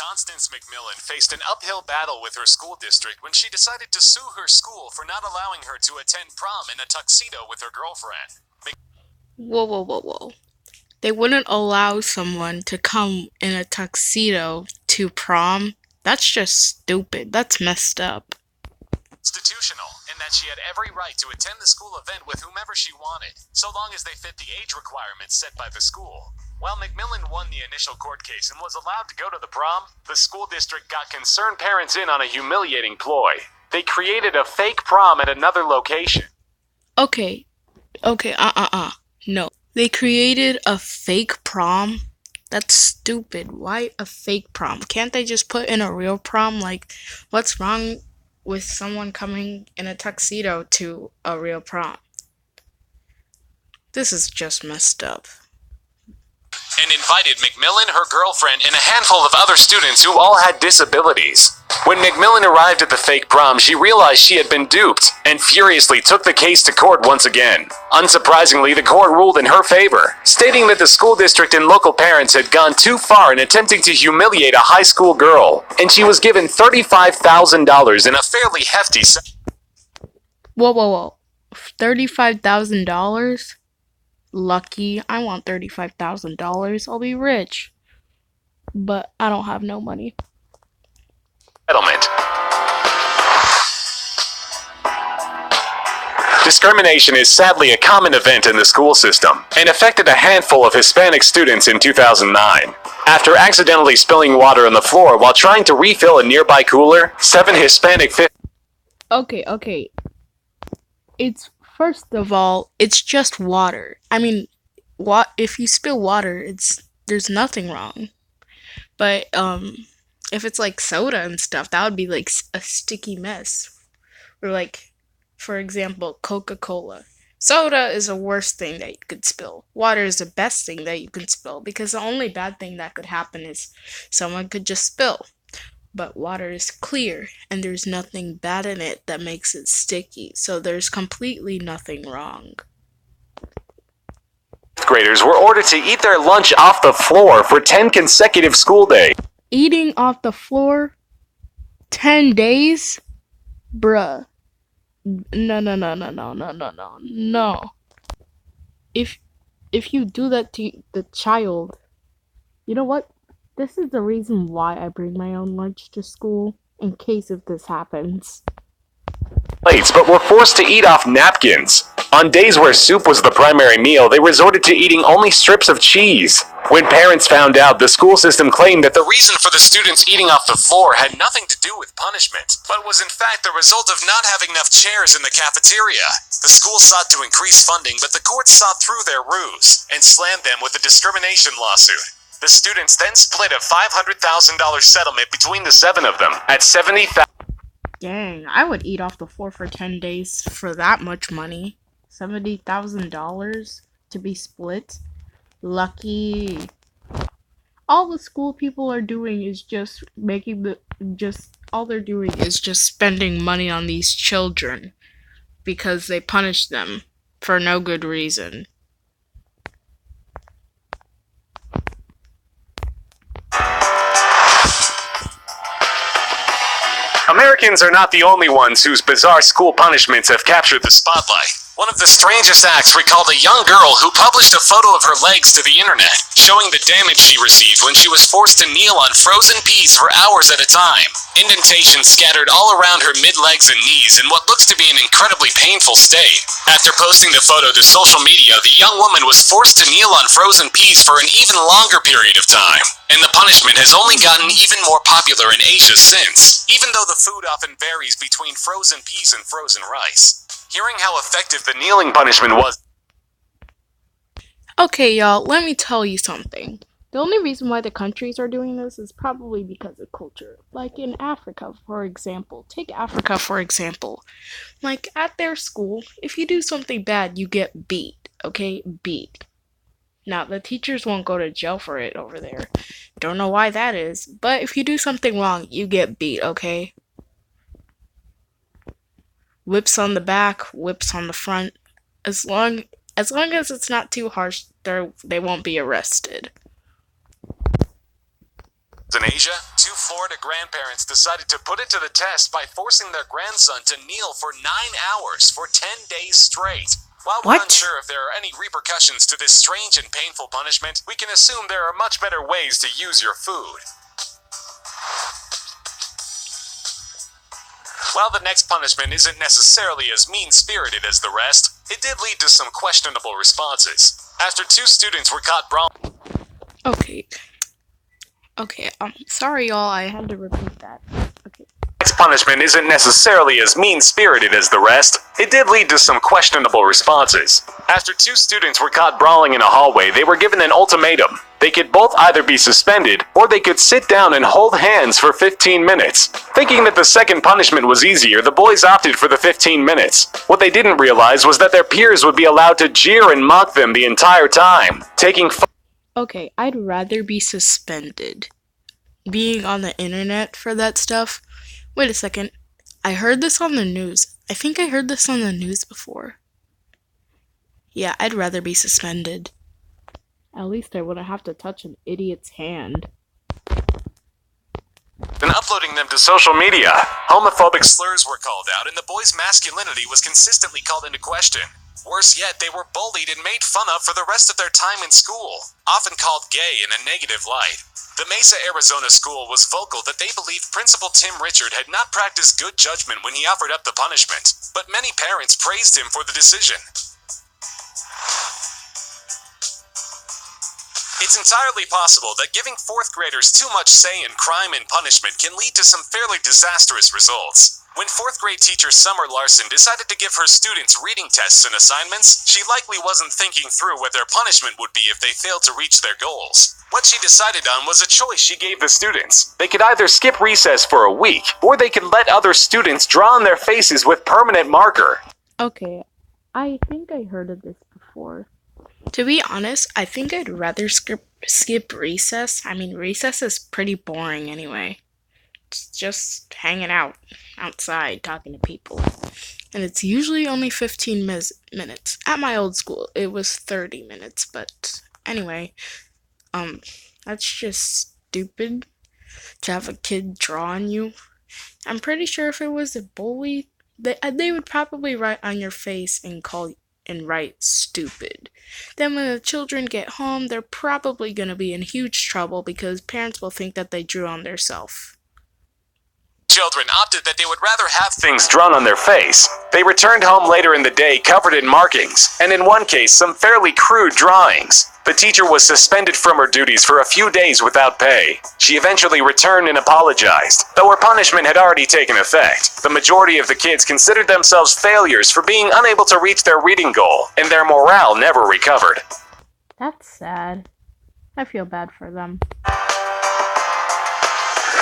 Constance McMillan faced an uphill battle with her school district when she decided to sue her school for not allowing her to attend prom in a tuxedo with her girlfriend. Whoa, whoa, whoa, whoa. They wouldn't allow someone to come in a tuxedo to prom? That's just stupid. That's messed up. Constitutional in that she had every right to attend the school event with whomever she wanted, so long as they fit the age requirements set by the school. While McMillan won the initial court case and was allowed to go to the prom, the school district got concerned parents in on a humiliating ploy. They created a fake prom at another location. Okay, okay. No. They created a fake prom? That's stupid. Why a fake prom? Can't they just put in a real prom? Like, what's wrong with someone coming in a tuxedo to a real prom? This is just messed up. And invited McMillan, her girlfriend, and a handful of other students who all had disabilities. When McMillan arrived at the fake prom, she realized she had been duped and furiously took the case to court once again. Unsurprisingly, the court ruled in her favor, stating that the school district and local parents had gone too far in attempting to humiliate a high school girl, and she was given $35,000 in a fairly hefty sentence. Whoa, whoa, whoa. $35,000? Lucky. I want $35,000. I'll be rich. But I don't have no money. Settlement. Discrimination is sadly a common event in the school system and affected a handful of Hispanic students in 2009. After accidentally spilling water on the floor while trying to refill a nearby cooler, 7 Hispanic Okay. It's first of all, it's just water. I mean, if you spill water, it's there's nothing wrong. But if it's like soda and stuff, that would be like a sticky mess. Or like, for example, Coca-Cola. Soda is the worst thing that you could spill. Water is the best thing that you can spill because the only bad thing that could happen is someone could just spill. But water is clear and there's nothing bad in it that makes it sticky. So there's completely nothing wrong. graders were ordered to eat their lunch off the floor for 10 consecutive school days. Eating off the floor 10 days? Bruh. No. If if you do that to the child, you know what? This is the reason why I bring my own lunch to school in case if this happens. Plates, but were forced to eat off napkins. On days where soup was the primary meal, they resorted to eating only strips of cheese. When parents found out, the school system claimed that the reason for the students eating off the floor had nothing to do with punishment, but was in fact the result of not having enough chairs in the cafeteria. The school sought to increase funding, but the courts saw through their ruse and slammed them with a discrimination lawsuit. The students then split a $500,000 settlement between the 7 of them at $70,000. Dang, I would eat off the floor for 10 days for that much money. $70,000 to be split. Lucky. All the school people are doing is just all they're doing is just spending money on these children because they punish them for no good reason. Americans are not the only ones whose bizarre school punishments have captured the spotlight. One of the strangest acts recalled a young girl who published a photo of her legs to the internet, showing the damage she received when she was forced to kneel on frozen peas for hours at a time. Indentations scattered all around her mid-legs and knees in what looks to be an incredibly painful state. After posting the photo to social media, the young woman was forced to kneel on frozen peas for an even longer period of time. And the punishment has only gotten even more popular in Asia since, even though the food often varies between frozen peas and frozen rice. Hearing how effective the kneeling punishment was. Okay, y'all, let me tell you something. The only reason why the countries are doing this is probably because of culture. Like in Africa, for example. Take Africa, for example. Like at their school, if you do something bad, you get beat. Okay? Beat. Now, the teachers won't go to jail for it over there. Don't know why that is. But if you do something wrong, you get beat, okay? Whips on the back, whips on the front. As long as it's not too harsh, they won't be arrested. In Asia, two Florida grandparents decided to put it to the test by forcing their grandson to kneel for 9 hours for 10 days straight. While we're What? unsure if there are any repercussions to this strange and painful punishment, we can assume there are much better ways to use your food. While the next punishment isn't necessarily as mean-spirited as the rest, it did lead to some questionable responses. After two students were caught brawling. Okay, sorry y'all, I had to repeat that. Okay. Next punishment isn't necessarily as mean-spirited as the rest. It did lead to some questionable responses. After two students were caught brawling in a hallway, they were given an ultimatum. They could both either be suspended, or they could sit down and hold hands for 15 minutes. Thinking that the second punishment was easier, the boys opted for the 15 minutes. What they didn't realize was that their peers would be allowed to jeer and mock them the entire time, taking Okay, I'd rather be suspended. Being on the internet for that stuff. Wait a second. I heard this on the news. I think I heard this on the news before. Yeah, I'd rather be suspended. At least I wouldn't have to touch an idiot's hand. and uploading them to social media. Homophobic slurs were called out, and the boys' masculinity was consistently called into question. Worse yet, they were bullied and made fun of for the rest of their time in school, often called gay in a negative light. The Mesa, Arizona school was vocal that they believed Principal Tim Richard had not practiced good judgment when he offered up the punishment, but many parents praised him for the decision. It's entirely possible that giving fourth graders too much say in crime and punishment can lead to some fairly disastrous results. When fourth grade teacher Summer Larson decided to give her students reading tests and assignments, she likely wasn't thinking through what their punishment would be if they failed to reach their goals. What she decided on was a choice she gave the students. They could either skip recess for a week, or they could let other students draw on their faces with permanent marker. Okay, I think I heard of this before. To be honest, I think I'd rather skip recess. I mean, recess is pretty boring anyway. It's just hanging out outside, talking to people. And it's usually only 15 minutes. At my old school, it was 30 minutes. But anyway, that's just stupid to have a kid draw on you. I'm pretty sure if it was a bully, they would probably write on your face and write stupid. Then when the children get home, they're probably going to be in huge trouble because parents will think that they drew on themselves. Children opted that they would rather have things drawn on their face. They returned home later in the day covered in markings, and in one case, some fairly crude drawings. The teacher was suspended from her duties for a few days without pay. She eventually returned and apologized, though her punishment had already taken effect. The majority of the kids considered themselves failures for being unable to reach their reading goal, and their morale never recovered. That's sad. I feel bad for them.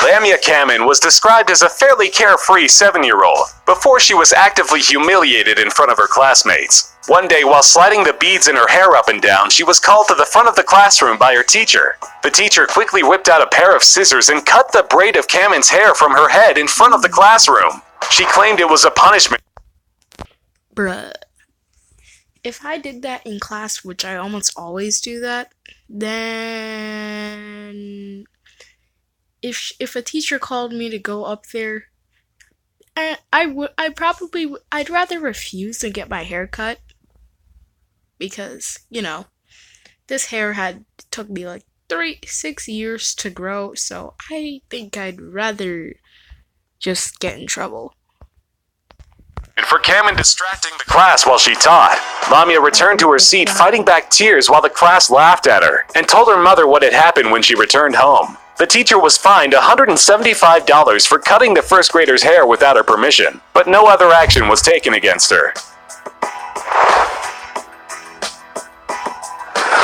Lamia Kamen was described as a fairly carefree 7-year-old before she was actively humiliated in front of her classmates. One day, while sliding the beads in her hair up and down, she was called to the front of the classroom by her teacher. The teacher quickly whipped out a pair of scissors and cut the braid of Kamen's hair from her head in front of the classroom. She claimed it was a punishment. Bruh. If I did that in class, which I almost always do that, then if a teacher called me to go up there, I'd rather refuse than get my hair cut, because, this hair took me like 6 years to grow, so I think I'd rather just get in trouble. And for Kamen distracting the class while she taught, Lamia returned to her seat fighting back tears while the class laughed at her, and told her mother what had happened when she returned home. The teacher was fined $175 for cutting the first grader's hair without her permission, but no other action was taken against her.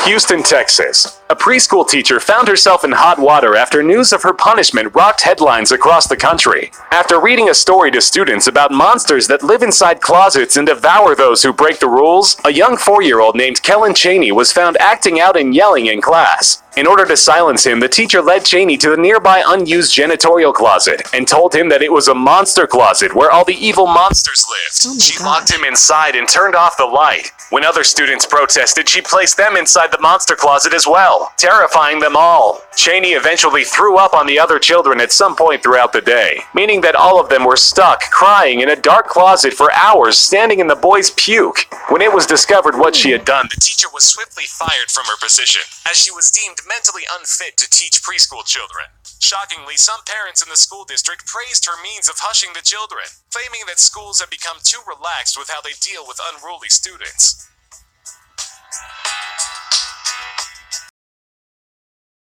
Houston, Texas. A preschool teacher found herself in hot water after news of her punishment rocked headlines across the country. After reading a story to students about monsters that live inside closets and devour those who break the rules, a young 4-year-old named Kellen Cheney was found acting out and yelling in class. In order to silence him, the teacher led Cheney to the nearby unused janitorial closet and told him that it was a monster closet where all the evil monsters lived. Oh my She gosh. locked him inside and turned off the light. When other students protested, she placed them inside the monster closet as well, terrifying them all. Cheney eventually threw up on the other children at some point throughout the day, meaning that all of them were stuck, crying in a dark closet for hours, standing in the boys' puke. When it was discovered what she had done, the teacher was swiftly fired from her position, as she was deemed mentally unfit to teach preschool children. Shockingly, some parents in the school district praised her means of hushing the children, claiming that schools have become too relaxed with how they deal with unruly students.